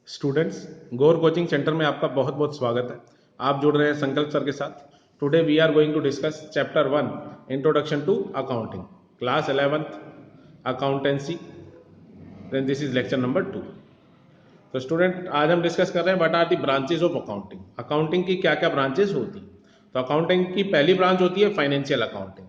Students, गौर coaching centre में आपका बहुत बहुत स्वागत है। आप जुड़ रहे हैं संकल्प सर के साथ। Today we are going to discuss chapter 1 introduction to accounting, class 11th accountancy. Then this is lecture number 2। तो स्टूडेंट, आज हम डिस्कस कर रहे हैं what are the branches of accounting. Accounting की क्या क्या ब्रांचेस होती हैं। तो अकाउंटिंग की पहली ब्रांच होती है फाइनेंशियल अकाउंटिंग।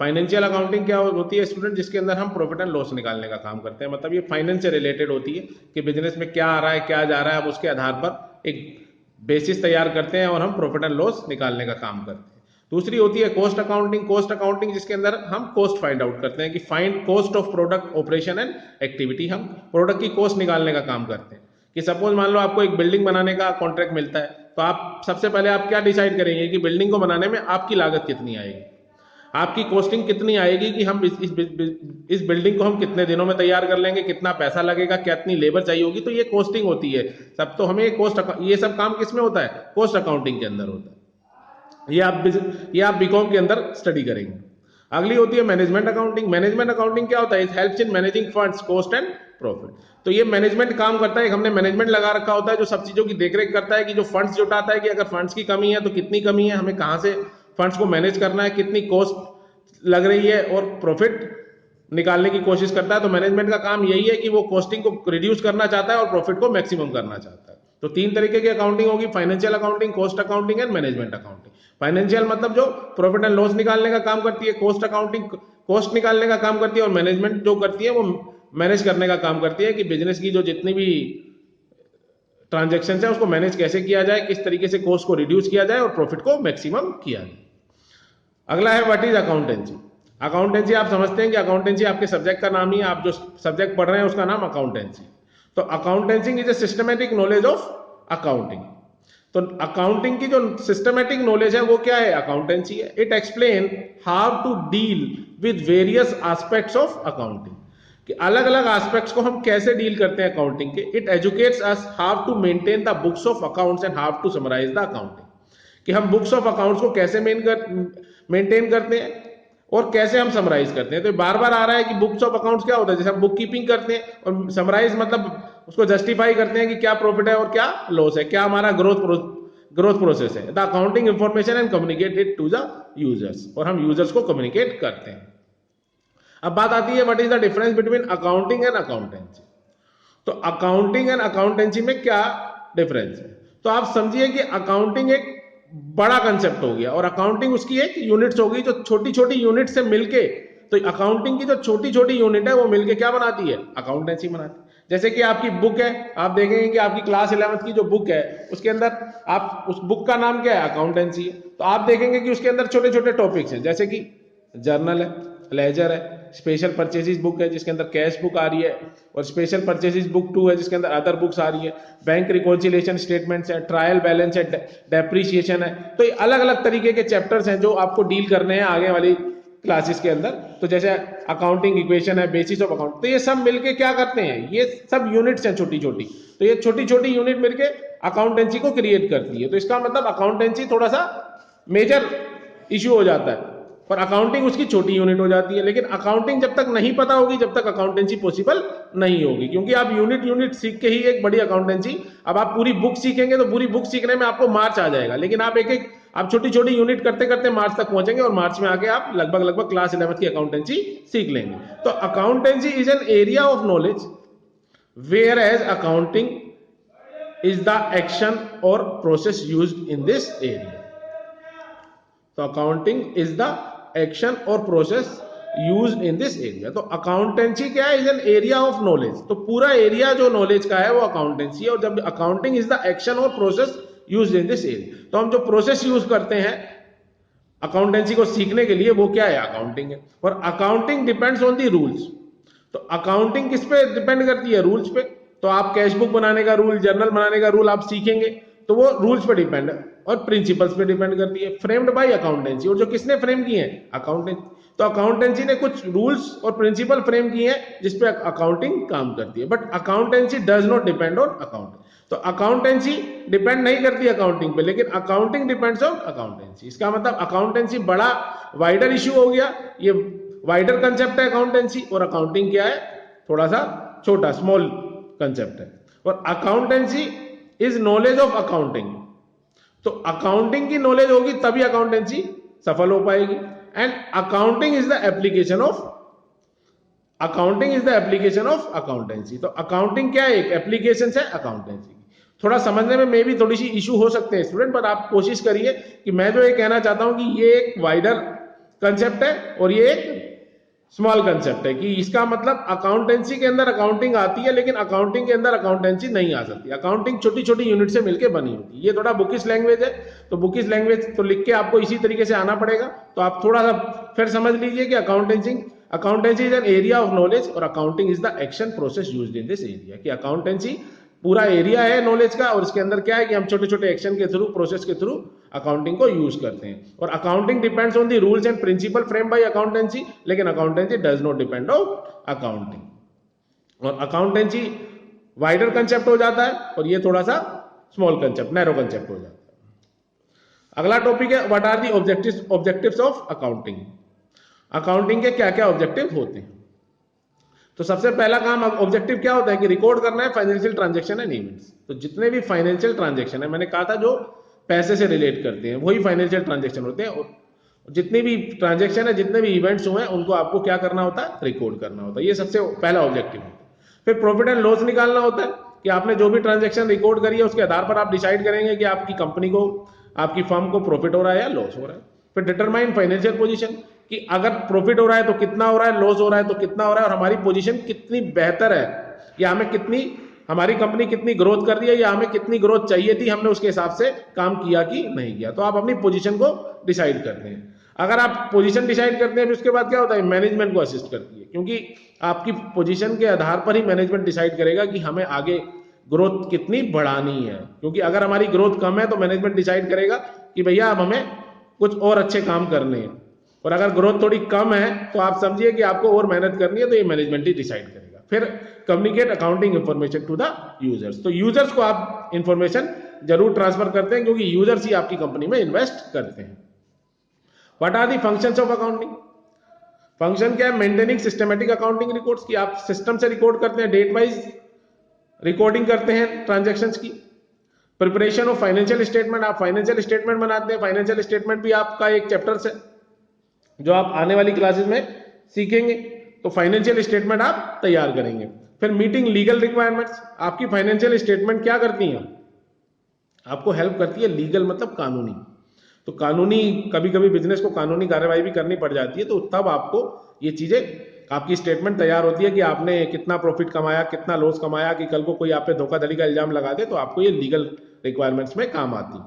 फाइनेंशियल अकाउंटिंग क्या होती है स्टूडेंट? जिसके अंदर हम प्रॉफिट एंड लॉस निकालने का काम करते हैं। मतलब ये फाइनेंस से रिलेटेड होती है कि बिजनेस में क्या आ रहा है, क्या जा रहा है, अब उसके आधार पर एक बेसिस तैयार करते हैं और हम प्रॉफिट एंड लॉस निकालने का काम करते हैं। दूसरी होती है कॉस्ट अकाउंटिंग। कॉस्ट अकाउंटिंग जिसके अंदर हम कॉस्ट फाइंड आउट करते हैं कि find cost of product, operation and activity. हम प्रोडक्ट की कॉस्ट निकालने का काम करते हैं कि सपोज मान लो आपको एक बिल्डिंग बनाने का कॉन्ट्रैक्ट मिलता है, तो आप सबसे पहले आप क्या डिसाइड करेंगे कि बिल्डिंग को बनाने में आपकी लागत कितनी आएगी, आपकी कॉस्टिंग कितनी आएगी कि हम इस बिल्डिंग को हम कितने दिनों में तैयार कर लेंगे, कितना पैसा लगेगा, कितनी लेबर चाहिए होगी। तो ये कॉस्टिंग होती है सब। तो हमें ये सब काम किस में होता है? कॉस्ट अकाउंटिंग के अंदर होता है। ये आप बीकॉम के अंदर स्टडी करेंगे। अगली होती है मैनेजमेंट अकाउंटिंग। मैनेजमेंट अकाउंटिंग क्या होता है? It helps in managing funds, cost and profit. तो ये मैनेजमेंट काम करता है। हमने मैनेजमेंट लगा रखा होता है जो सब चीजों की देखरेख करता है कि जो फंड्स जुटाता है कि अगर फंड्स की कमी है तो कितनी कमी है, हमें कहां से फंड्स को मैनेज करना है, कितनी कॉस्ट लग रही है, और प्रॉफिट निकालने की कोशिश करता है। तो मैनेजमेंट का काम यही है कि वो कॉस्टिंग को रिड्यूस करना चाहता है और प्रॉफिट को मैक्सिमम करना चाहता है। तो तीन तरीके की अकाउंटिंग होगी, financial accounting, cost accounting and management accounting. Financial मतलब जो प्रॉफिट एंड लॉस निकालने का काम करती है, कॉस्ट अकाउंटिंग कॉस्ट निकालने का काम करती है, और मैनेजमेंट जो करती है वो मैनेज करने का काम करती है कि बिजनेस की जो जितनी भी ट्रांजेक्शन है उसको मैनेज कैसे किया जाए, किस तरीके से कॉस्ट को रिड्यूस किया जाए और प्रॉफिट को मैक्सिमम किया जाए। अगला है व्हाट इज अकाउंटेंसी। अकाउंटेंसी आप समझते हैं कि अकाउंटेंसी आपके सब्जेक्ट का नाम ही, आप जो सब्जेक्ट पढ़ रहे हैं उसका नाम अकाउंटेंसी। तो accountancy is a systematic knowledge of accounting. तो अकाउंटिंग की जो सिस्टमैटिक नॉलेज है वो क्या है? अकाउंटेंसी है। It explain how to deal with various aspects of accounting, कि अलग अलग एस्पेक्ट्स को हम कैसे डील करते हैं अकाउंटिंग के। It educates us how to maintain the books of accounts and how to summarise the accounting, कि हम बुक्स ऑफ अकाउंट्स को कैसे मेंटेन करते हैं और कैसे हम समराइज करते हैं। तो बार बार आ रहा है कि बुक्स ऑफ अकाउंट्स क्या होता है? जैसे हम बुक कीपिंग करते हैं, और समराइज मतलब उसको जस्टिफाई करते हैं कि क्या प्रॉफिट है और क्या लॉस है, क्या हमारा ग्रोथ प्रोसेस है। The accounting information and communicate it to the users, और हम यूजर्स को कम्युनिकेट करते हैं। अब बात आती है what is the difference between accounting and accountancy. तो अकाउंटिंग एंड अकाउंटेंसी में क्या डिफरेंस है? तो आप समझिए कि अकाउंटिंग एक बड़ा कंसेप्ट हो गया और अकाउंटिंग उसकी एक यूनिट्स होगी जो छोटी छोटी यूनिट से मिलके, तो अकाउंटिंग की जो छोटी छोटी यूनिट है वो मिलके क्या बनाती है? अकाउंटेंसी बनाती है। जैसे कि आपकी बुक है, आप देखेंगे कि आपकी क्लास 11th की जो बुक है उसके अंदर आप उस बुक का नाम क्या है? अकाउंटेंसी है। तो आप देखेंगे कि उसके अंदर छोटे छोटे टॉपिक्स हैं, जैसे कि जर्नल है, लेजर है, स्पेशल परचेजेस बुक है जिसके अंदर कैश बुक आ रही है, और स्पेशल परचेजेस बुक 2 है जिसके अंदर अदर बुक्स आ रही है, बैंक रिकॉन्सिलिएशन स्टेटमेंट्स है, ट्रायल बैलेंस है, डेप्रिसिएशन है। तो ये अलग अलग तरीके के चैप्टर्स हैं जो आपको डील करने हैं आगे वाली क्लासेस के अंदर। तो जैसे अकाउंटिंग इक्वेशन है, बेसिस ऑफ अकाउंट, तो ये सब मिलके क्या करते हैं? ये सब यूनिट्स हैं छोटी छोटी। तो ये छोटी छोटी यूनिट मिलके अकाउंटेंसी को क्रिएट करती है। तो इसका मतलब अकाउंटेंसी थोड़ा सा मेजर इश्यू हो जाता है और अकाउंटिंग उसकी छोटी यूनिट हो जाती है। लेकिन अकाउंटिंग जब तक नहीं पता होगी जब तक अकाउंटेंसी पॉसिबल नहीं होगी, क्योंकि आप यूनिट यूनिट सीख के ही एक बड़ी अकाउंटेंसी, अब आप पूरी बुक सीखेंगे तो पूरी बुक सीखने में आपको मार्च आ जाएगा, लेकिन आप छोटी छोटी यूनिट करते करते मार्च तक पहुंचेंगे और मार्च में आके आप लगभग क्लास 11th की अकाउंटेंसी सीख लेंगे। तो accountancy is an area of knowledge whereas accounting is the action और process used in this area. तो अकाउंटिंग इज द एक्शन और process used in this area. तो अकाउंटेंसी क्या है? Is an area of knowledge. तो पूरा area जो knowledge का है वो अकाउंटेंसी है। और जब अकाउंटिंग इज द एक्शन और process used in this area, तो हम जो प्रोसेस यूज करते हैं अकाउंटेंसी को सीखने के लिए वो क्या है? अकाउंटिंग है। और accounting depends on the rules. तो अकाउंटिंग किस पे डिपेंड करती है? रूल्स पे। तो आप कैश बुक बनाने का रूल, जर्नल बनाने का रूल आप सीखेंगे तो वो रूल्स पे डिपेंड है और प्रिंसिपल्स पे डिपेंड करती है, फ्रेम्ड बाय अकाउंटेंसी। और जो किसने फ्रेम किए हैं? अकाउंटेंसी। तो अकाउंटेंसी ने कुछ रूल्स और प्रिंसिपल फ्रेम किए हैं जिसपे अकाउंटिंग काम करती है। But accountancy does not depend on accounting. तो अकाउंटेंसी डिपेंड नहीं करती अकाउंटिंग पे, लेकिन अकाउंटिंग डिपेंड्स ऑन अकाउंटेंसी। इसका मतलब अकाउंटेंसी बड़ा वाइडर इश्यू हो गया, ये वाइडर कंसेप्ट है अकाउंटेंसी, और अकाउंटिंग क्या है? थोड़ा सा छोटा स्मॉल कंसेप्ट है। और accountancy is knowledge of accounting. तो अकाउंटिंग की नॉलेज होगी तभी अकाउंटेंसी सफल हो पाएगी। And accounting is the application of accountancy. तो अकाउंटिंग क्या है? एक एप्लीकेशन है अकाउंटेंसी की। थोड़ा समझने में मे भी थोड़ी सी इशू हो सकते हैं स्टूडेंट, पर आप कोशिश करिए कि मैं जो ये कहना चाहता हूं कि ये एक वाइडर कंसेप्ट है और ये एक स्मॉल कंसेप्ट है, कि इसका मतलब अकाउंटेंसी के अंदर अकाउंटिंग आती है लेकिन अकाउंटिंग के अंदर अकाउंटेंसी नहीं आ सकती। अकाउंटिंग छोटी छोटी यूनिट से मिलकर बनी होती है। ये थोड़ा बुकिश लैंग्वेज है, तो बुकिश लैंग्वेज तो लिख के आपको इसी तरीके से आना पड़ेगा। तो आप थोड़ा सा फिर समझ लीजिए कि accountancy is an area of knowledge और accounting is the action process used in this area. कि अकाउंटेंसी पूरा एरिया है नॉलेज का और इसके अंदर क्या है कि हम छोटे छोटे एक्शन के थ्रू, प्रोसेस के थ्रू अकाउंटिंग को यूज करते हैं। और accounting depends on the rules and principle frame by accountancy, लेकिन accountancy does not depend on accounting. और अकाउंटेंसी वाइडर कंसेप्ट हो जाता है और ये थोड़ा सा स्मॉल कंसेप्ट, नैरो कंसेप्ट हो जाता है। अगला टॉपिक है what are the objectives of accounting. Accounting के क्या क्या ऑब्जेक्टिव होते हैं? तो सबसे पहला काम ऑब्जेक्टिव क्या होता है कि रिकॉर्ड करना है फाइनेंशियल ट्रांजैक्शन एंड इवेंट्स। तो जितने भी फाइनेंशियल ट्रांजैक्शन है, मैंने कहा था जो पैसे से रिलेट करते हैं वही फाइनेंशियल ट्रांजैक्शन होते हैं। और जितनी भी ट्रांजैक्शन है, जितने भी इवेंट्स हुए हैं, उनको आपको क्या करना होता है? रिकॉर्ड करना होता है। ये सबसे पहला ऑब्जेक्टिव है। फिर प्रॉफिट एंड लॉस निकालना होता है कि आपने जो भी ट्रांजैक्शन रिकॉर्ड करी है उसके आधार पर आप डिसाइड करेंगे कि आपकी कंपनी को, आपकी फर्म को प्रॉफिट हो रहा है या लॉस हो रहा है। फिर डिटरमाइन फाइनेंशियल पोजीशन कि अगर प्रॉफिट हो रहा है तो कितना हो रहा है, लॉस हो रहा है तो कितना हो रहा है, और हमारी पोजीशन कितनी बेहतर है, या हमें कितनी, हमारी कंपनी कितनी ग्रोथ कर रही है, या हमें कितनी ग्रोथ चाहिए थी, हमने उसके हिसाब से काम किया कि नहीं किया। तो आप अपनी पोजीशन को डिसाइड करते हैं। अगर आप पोजीशन डिसाइड करते हैं फिर उसके बाद क्या होता है? मैनेजमेंट को असिस्ट करती है, क्योंकि आपकी पोजीशन के आधार पर ही मैनेजमेंट डिसाइड करेगा कि हमें आगे ग्रोथ कितनी बढ़ानी है। क्योंकि अगर हमारी ग्रोथ कम है तो मैनेजमेंट डिसाइड करेगा कि भैया अब हमें कुछ और अच्छे काम करने हैं, और अगर ग्रोथ थोड़ी कम है तो आप समझिए कि आपको और मेहनत करनी है, तो ये मैनेजमेंट ही डिसाइड करेगा। फिर communicate accounting information to the users. तो यूजर्स को आप इंफॉर्मेशन जरूर ट्रांसफर करते हैं, क्योंकि यूजर्स ही आपकी कंपनी में इन्वेस्ट करते हैं। What are the functions of accounting? Function क्या है? मेंटेनिंग सिस्टमैटिक अकाउंटिंग रिकॉर्ड्स की आप सिस्टम से रिकॉर्ड करते हैं, डेट वाइज रिकॉर्डिंग करते हैं ट्रांजैक्शंस की। प्रिपरेशन ऑफ फाइनेंशियल स्टेटमेंट, आप फाइनेंशियल स्टेटमेंट बनाते हैं। फाइनेंशियल स्टेटमेंट भी आपका एक चैप्टर है जो आप आने वाली क्लासेस में सीखेंगे। तो फाइनेंशियल स्टेटमेंट आप तैयार करेंगे। फिर मीटिंग लीगल रिक्वायरमेंट्स, आपकी फाइनेंशियल स्टेटमेंट क्या करती हैं? आपको हेल्प करती है, लीगल मतलब कानूनी। तो कानूनी, कभी कभी बिजनेस को कानूनी कार्यवाही भी करनी पड़ जाती है, तो तब आपको ये चीजें, आपकी स्टेटमेंट तैयार होती है कि आपने कितना प्रॉफिट कमाया, कितना लॉस कमाया, कि कल को कोई आप पे धोखाधड़ी का इल्जाम लगा दे तो आपको ये लीगल रिक्वायरमेंट्स में काम आती है।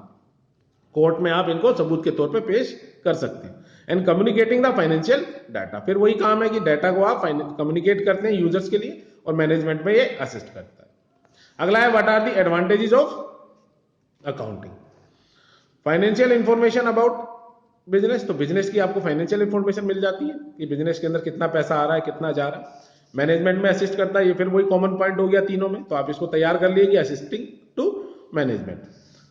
कोर्ट में आप इनको सबूत के तौर पे पेश कर सकते हैं। And communicating the financial data, फिर वही काम है कि डाटा को आप कम्युनिकेट करते हैं यूजर्स के लिए, और मैनेजमेंट में ये असिस्ट करता है। अगला है what are the advantages of accounting. Financial information about business, तो बिजनेस की आपको फाइनेंशियल इंफॉर्मेशन मिल जाती है कि बिजनेस के अंदर कितना पैसा आ रहा है, कितना जा रहा है। मैनेजमेंट में असिस्ट करता है, ये फिर वही कॉमन पॉइंट हो गया तीनों में, तो आप इसको तैयार कर लीजिए, असिस्टिंग टू मैनेजमेंट।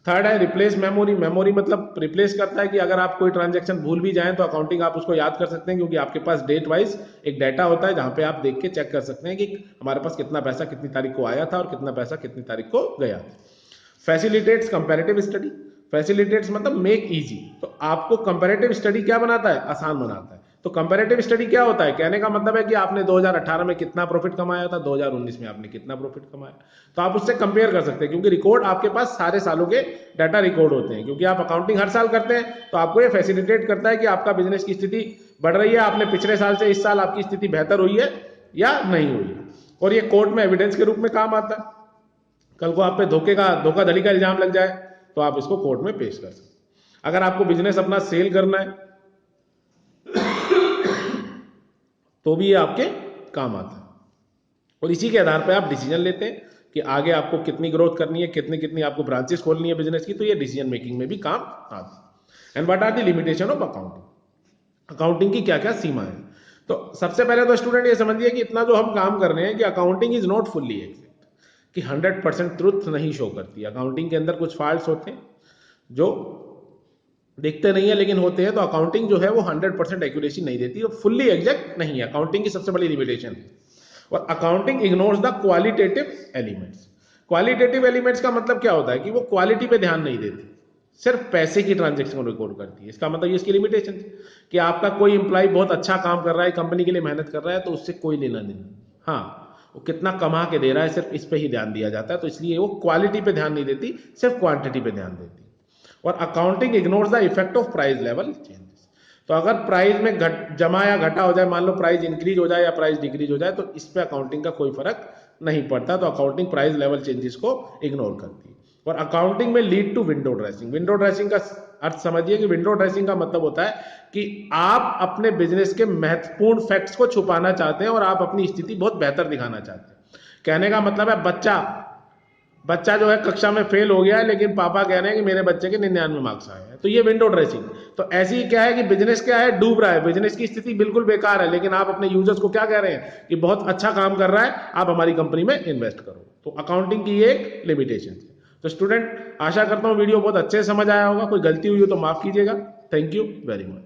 थर्ड है रिप्लेस मेमोरी। मेमोरी मतलब रिप्लेस करता है कि अगर आप कोई ट्रांजैक्शन भूल भी जाएं तो अकाउंटिंग आप उसको याद कर सकते हैं, क्योंकि आपके पास डेट वाइज एक डाटा होता है जहां पे आप देख के चेक कर सकते हैं कि हमारे पास कितना पैसा कितनी तारीख को आया था और कितना पैसा कितनी तारीख को गया। Facilitates comparative study. फैसिलिटेट्स मतलब मेक इजी, तो आपको कंपैरेटिव स्टडी क्या बनाता है? आसान बनाता है। तो कंपैरेटिव स्टडी क्या होता है? कहने का मतलब है कि आपने 2018 में कितना प्रॉफिट कमाया था, 2019 में आपने कितना प्रॉफिट कमाया, तो आप उससे कंपेयर कर सकते हैं, क्योंकि रिकॉर्ड आपके पास सारे सालों के डाटा रिकॉर्ड होते हैं। क्योंकि आप अकाउंटिंग हर साल करते हैं, तो आपको ये फैसिलिटेट करता है कि आपका बिजनेस की स्थिति बढ़ रही है, आपने पिछले साल से इस साल आपकी स्थिति बेहतर हुई है या नहीं हुई है। और ये कोर्ट में एविडेंस के रूप में काम आता है। कल को आप पे धोखाधड़ी का इल्जाम लग जाए तो आप इसको कोर्ट में पेश कर सकते हैं। अगर आपको बिजनेस अपना सेल करना है तो भी ये आपके काम आता है, और इसी के आधार पर आप डिसीजन लेते हैं कि आगे आपको कितनी ग्रोथ करनी है, कितनी कितनी आपको ब्रांचेस खोलनी है बिजनेस की, तो ये डिसीजन मेकिंग में भी काम आता है। And what are the limitation of accounting. Accounting की क्या क्या सीमा है? तो सबसे पहले तो स्टूडेंट ये समझिए कि इतना जो हम काम कर रहे हैं कि accounting is not fully exact, कि 100% ट्रुथ नहीं शो करती। अकाउंटिंग के अंदर कुछ फॉल्ट्स होते हैं जो दिखते नहीं है लेकिन होते हैं। तो अकाउंटिंग जो है वो 100% एक्यूरेसी नहीं देती, वो फुल्ली एग्जैक्ट नहीं है, अकाउंटिंग की सबसे बड़ी लिमिटेशन है। और accounting ignores the qualitative elements. Qualitative elements का मतलब क्या होता है कि वो क्वालिटी पे ध्यान नहीं देती, सिर्फ पैसे की ट्रांजेक्शन को रिकॉर्ड करती है। इसका मतलब ये इसकी लिमिटेशन कि आपका कोई एम्प्लॉय बहुत अच्छा काम कर रहा है, कंपनी के लिए मेहनत कर रहा है, तो उससे कोई लेना नहीं। हाँ, वो कितना कमा के दे रहा है, सिर्फ इस पे ही ध्यान दिया जाता है, तो इसलिए वो क्वालिटी पे ध्यान नहीं देती, सिर्फ क्वांटिटी पे ध्यान देती। और accounting ignores the effect of price level changes. तो अगर प्राइस में जमा या घटा हो जाए, मान लो प्राइस इंक्रीज हो जाए या प्राइस डिक्रीज हो जाए, तो इस पे अकाउंटिंग का कोई फर्क नहीं पड़ता। तो अकाउंटिंग प्राइस लेवल चेंजेस को इग्नोर करती है। और अकाउंटिंग में lead to window dressing. Window dressing का अर्थ समझिए कि विंडो ड्रेसिंग का मतलब होता है कि आप अपने बिजनेस के महत्वपूर्ण फैक्ट्स को छुपाना चाहते हैं और आप अपनी स्थिति बहुत बेहतर दिखाना चाहते हैं। कहने का मतलब है बच्चा जो है कक्षा में फेल हो गया है, लेकिन पापा कह रहे हैं कि मेरे बच्चे के 99 मार्क्स आए हैं, तो ये विंडो ड्रेसिंग। तो ऐसी ही क्या है कि बिजनेस क्या है, डूब रहा है, बिजनेस की स्थिति बिल्कुल बेकार है, लेकिन आप अपने यूजर्स को क्या कह रहे हैं कि बहुत अच्छा काम कर रहा है, आप हमारी कंपनी में इन्वेस्ट करो। तो अकाउंटिंग की ये एक लिमिटेशन है। तो स्टूडेंट, आशा करता हूं वीडियो बहुत अच्छे से समझ आया होगा। कोई गलती हुई हो तो माफ कीजिएगा। Thank you very much.